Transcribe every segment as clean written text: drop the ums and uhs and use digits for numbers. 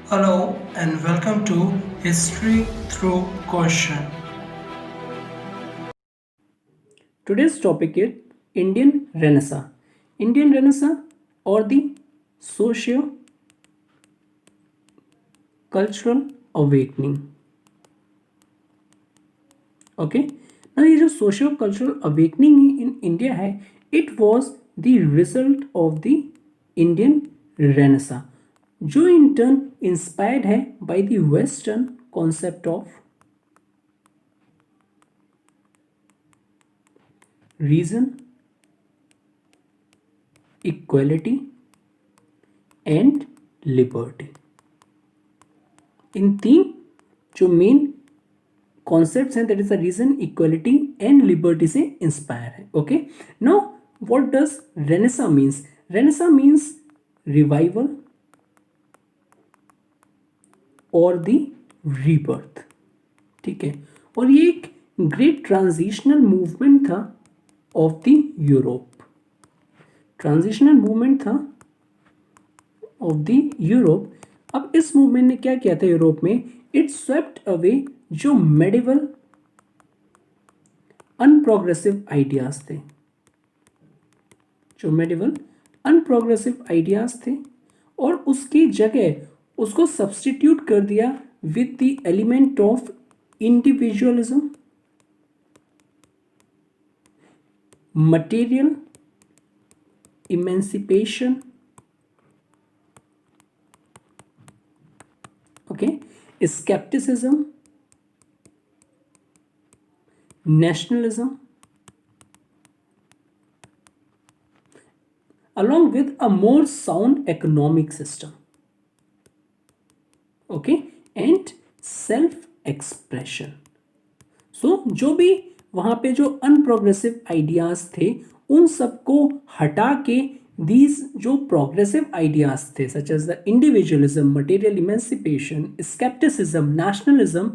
Hello and welcome to History Through Question. Today's topic is Indian Renaissance. Indian Renaissance or the socio cultural awakening. Okay ना ये जो socio cultural awakening in India है it was the result of the Indian renaissance जो in turn inspired है by the western concept of reason equality and liberty in तीन जो main concepts हैं that is the reason equality and liberty से inspire है okay now what does renaissance means renaissance means revival और the rebirth ठीक है और ये एक ग्रेट ट्रांजिशनल मूवमेंट था of the Europe transitional movement था ऑफ द यूरोप अब इस मूवमेंट ने क्या किया था यूरोप में इट स्वेप्ट अवे जो मेडिवल अनप्रोग्रेसिव आइडियाज थे जो मेडिवल अनप्रोग्रेसिव आइडियाज थे और उसकी जगह उसको सब्स्टिट्यूट कर दिया with the element of individualism material emancipation okay skepticism nationalism along with a more sound economic system okay and self expression so जो भी वहां पे जो अनप्रोग्रेसिव आइडियाज थे उन सबको हटा के these जो प्रोग्रेसिव आइडियाज थे such as the individualism material emancipation scepticism nationalism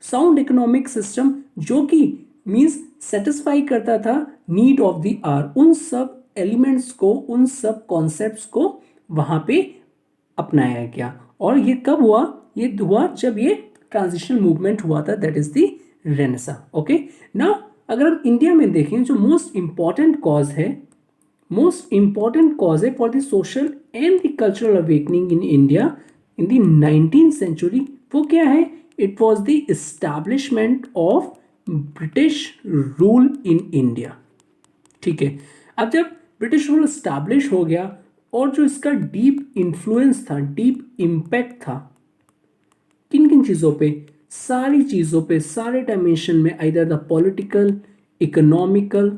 sound economic system जो कि मीन्स सेटिस्फाई करता था नीड ऑफ द आवर उन सब एलिमेंट्स को उन सब कॉन्सेप्ट्स को वहां पे अपनाया गया और ये कब हुआ ये हुआ जब ये ट्रांजिशनल मूवमेंट हुआ था that is the Renaissance okay now अगर हम इंडिया में देखें जो मोस्ट इंपॉर्टेंट कॉज है most important cause for the social and the cultural awakening in India in the 19th century वो क्या है it was the establishment of British rule in India ठीक है अब जब ब्रिटिश रूल एस्टैब्लिश हो गया और जो इसका डीप इन्फ्लुएंस था डीप इम्पैक्ट था किन किन चीज़ों पे सारी चीज़ों पे सारे डायमेंशन में either the political economical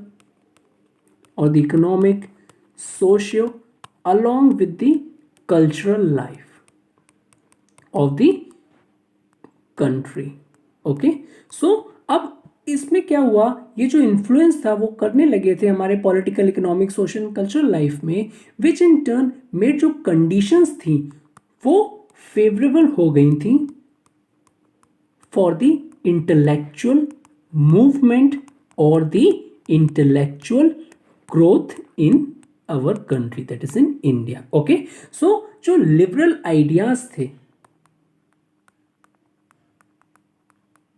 or the economic, socio, along with the cultural life of the country. Okay, so अब इसमें क्या हुआ ये जो इन्फ्लुएंस था वो करने लगे थे हमारे political economic social cultural life में विच इन टर्न में जो कंडीशंस थी वो फेवरेबल हो गई थी फॉर द इंटेलेक्चुअल मूवमेंट और the intellectual growth in our country that is in India okay so जो liberal ideas थे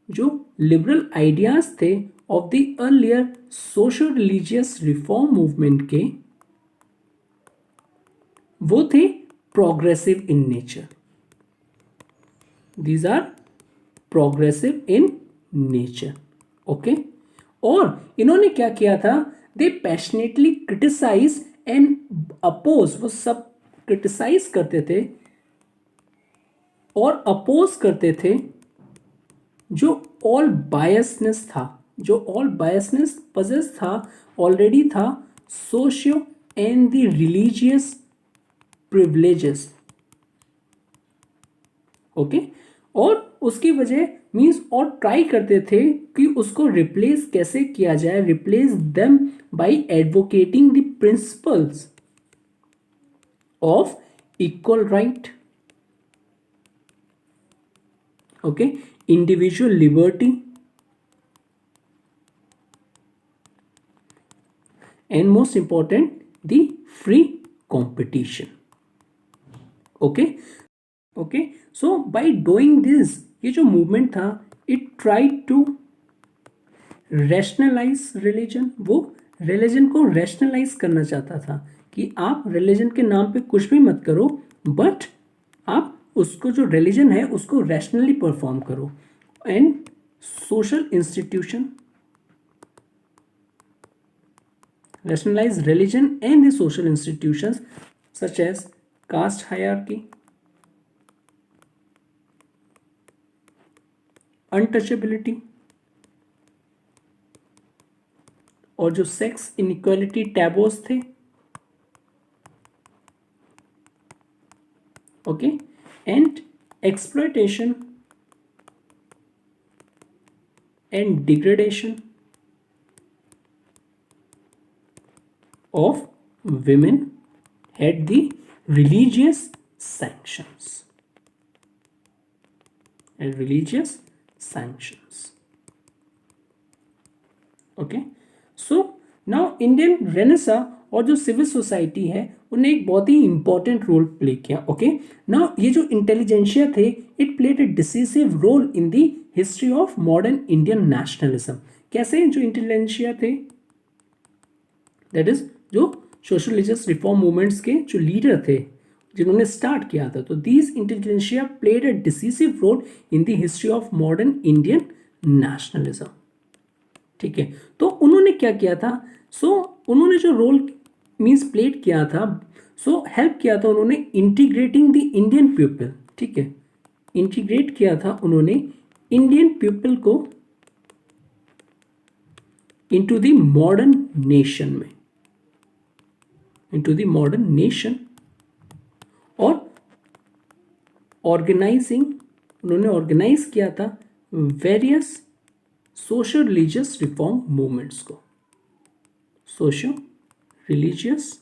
जो liberal ideas थे of the earlier social religious reform movement के वो थे progressive in nature these are progressive in nature okay और इन्होंने क्या किया था they passionately criticize and oppose वो सब criticize करते थे और oppose करते थे जो all biasness था जो all biasness possess था already था socio and the religious privileges okay और उसकी वजह मीन्स और ट्राई करते थे कि उसको रिप्लेस कैसे किया जाए replace them by advocating the principles of equal right okay individual liberty and most important the free competition okay okay, so by doing this, ये जो मूवमेंट था, it tried to rationalise religion, वो religion को rationalise करना चाहता था कि आप रिलीजन के नाम पे कुछ भी मत करो, बट आप उसको जो रिलीजन है उसको रैशनली परफॉर्म करो। And social institution, rationalize religion and the social institutions such as caste hierarchy, untouchability, और जो सेक्स इनइक्वालिटी टैबोस थे, okay, and exploitation and degradation of women had the religious sanctions. And religious sanctions. Okay. So now Indian Renaissance और जो civil society है उन्हें एक बहुत ही इंपॉर्टेंट रोल प्ले किया। ओके, नाउ ये जो इंटेलिजेंशिया थे, it played a decisive role in the history of modern Indian nationalism. कैसे? जो इंटेलिजेंशिया थे, दैट इज जो सोशल रिलीजियस रिफॉर्म मूवमेंट्स के जो लीडर थे, जिन्होंने स्टार्ट किया था, तो these intelligentsia played a decisive role in the history of modern Indian nationalism. ठीक है, तो उन्होंने क्या किया था? उन्होंने जो रोल मीन्स प्लेड किया था, हेल्प किया था उन्होंने इंटीग्रेटिंग द इंडियन पीपल। ठीक है, इंटीग्रेट किया था उन्होंने इंडियन पीपल को into the modern nation में, into the modern nation, और ऑर्गेनाइजिंग, उन्होंने ऑर्गेनाइज किया था various social religious reform movements को, सोशल रिलीजियस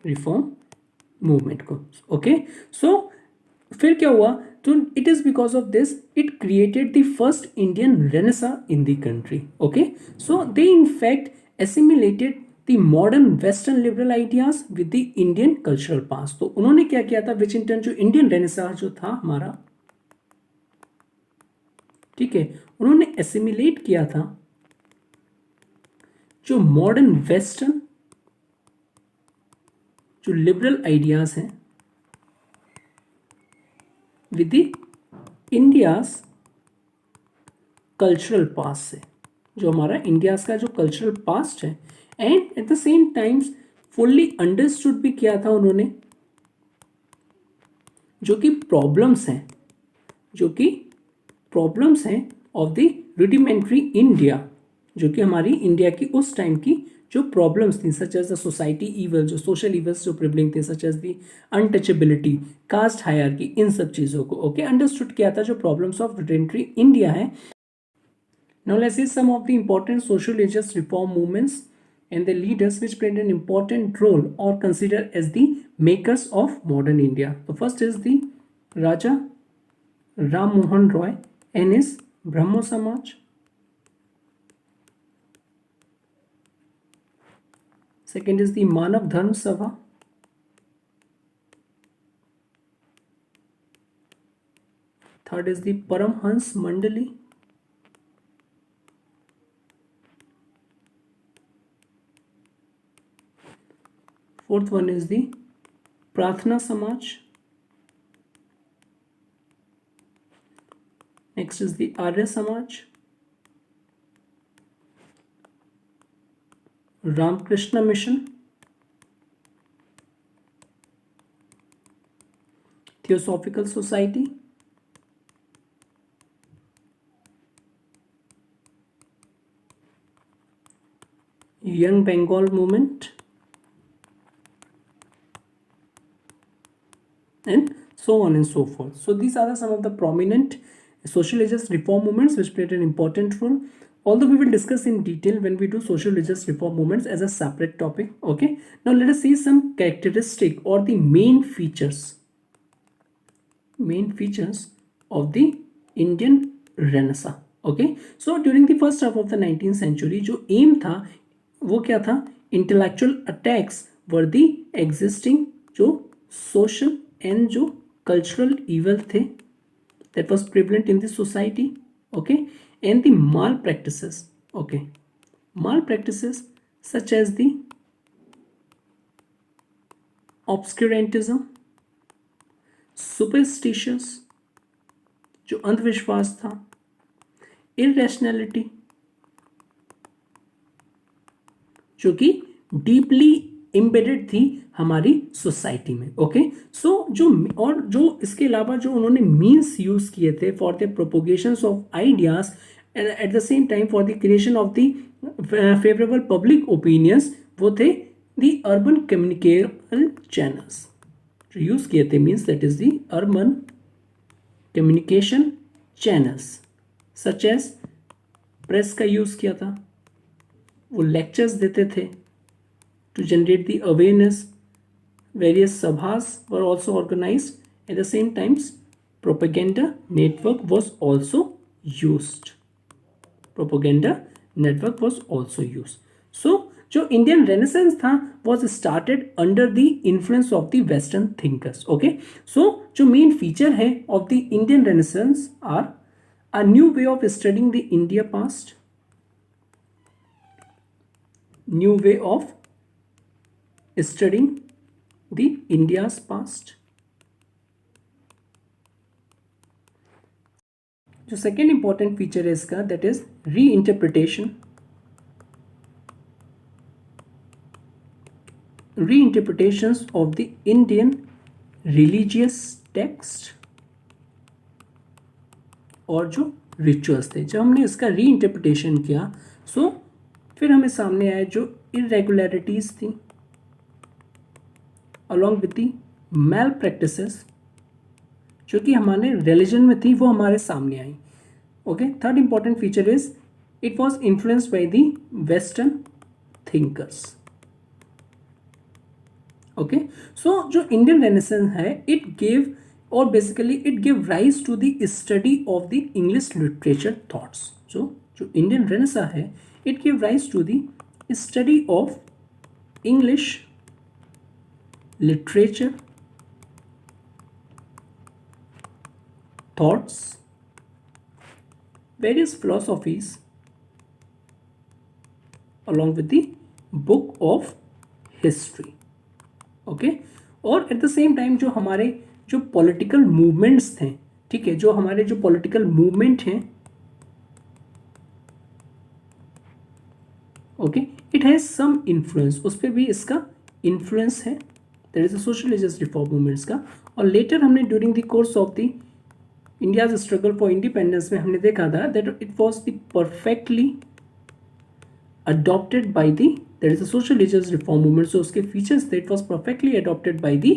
रिफॉर्म मूवमेंट को। ओके, सो फिर क्या हुआ? तो it is because of this it created the first Indian renaissance in the country. Okay, so they in fact assimilated the modern western liberal ideas with the Indian cultural past. तो उन्होंने क्या किया था? विच in turn जो Indian renaissance जो था हमारा, ठीक है, उन्होंने एसिमिलेट किया था जो मॉडर्न वेस्टर्न जो लिबरल आइडियाज हैं with the India's cultural past से, जो हमारा इंडियाज का जो कल्चरल पास्ट है, and eight the same times fully understood भी किया था उन्होंने जो कि प्रॉब्लम्स हैं, जो कि प्रॉब्लम्स हैं ऑफ द रुडिमेंट्री इंडिया, जो कि हमारी इंडिया की उस टाइम की जो प्रॉब्लम्स थी, such as the society evil, जो सोशल इवल्स जो प्रिवलिंग थे, such as the untouchability, caste hierarchy, इन सब चीज़ों को ओके अंडरस्टूड किया था जो प्रॉब्लम्स ऑफ रुडिमेंट्री इंडिया है। Now let's see some of the important social religious reform movements and the leaders which played an important role or considered as the makers of modern India. The first is the Raja Ram Mohan Roy and his Brahmo Samaj. Second is the Manav Dharm Sabha. Third is the Paramhans Mandali. Fourth one is the Prathna Samaj. Next is the Arya Samaj. Ramakrishna Mission. Theosophical Society. Young Bengal Movement. And so on and so forth. So these are some of the prominent social religious reform movements which played an important role, although we will discuss in detail when we do social religious reform movements as a separate topic. Okay, now let us see some characteristic or the main features of the Indian Renaissance. Okay, so during the first half of the 19th century जो aim था वो क्या था? Intellectual attacks were the existing जो social and जो cultural evil थे that was prevalent in the society, okay, and the malpractices, okay, malpractices such as the obscurantism, superstitious जो अंधविश्वास था, irrationality जो कि डीपली एम्बेडेड थी हमारी सोसाइटी में, ओके। सो जो इसके अलावा जो उन्होंने मीन्स यूज किए थे for the propagation of ideas at the same time for the creation of the favourable public opinions, वो थे द अर्बन कम्युनिकेशन चैनल्स जो यूज किए थे, means that is the urban communication channels such as press का use किया था, वो lectures देते थे to generate the awareness. Various sabhas were also organized. At the same times, propaganda network was also used. Propaganda network was also used. So, जो Indian Renaissance था was started under the influence of the Western thinkers. Okay, so जो main feature है of the Indian Renaissance are a new way of studying the India past, new way of studying the India's past. जो second important feature है इसका that is reinterpretations of the Indian religious text और जो rituals थे। जब हमने इसका रीइंटरप्रिटेशन किया सो फिर हमें सामने आए जो इरेगुलरिटीज थी along with the malpractices जो कि हमारे रिलीजन में थी वो हमारे सामने आई, okay. Third important feature is it was influenced by the western thinkers, okay. So जो इंडियन रेनेसेंस है इट गेव और basically it give rise to the study of the English literature thoughts. जो इंडियन रेनेसां है it give rise to the study of English literature, thoughts, various philosophies along with the book of history, okay। और at the same time जो हमारे जो political movements थे, ठीक है, जो हमारे जो political movement हैं, okay, it has some influence, उस पर भी इसका influence है, there is a social religious reform movements का। और later हमने during the course of the India's struggle for independence में हमने देखा था that it was the perfectly adopted by the there is a social religious reform movement, so उसके features that was perfectly adopted by the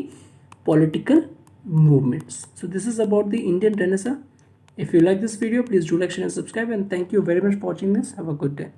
political movements. So this is about the Indian Renaissance. If you like this video, please do like, share and subscribe, and thank you very much for watching this. Have a good day.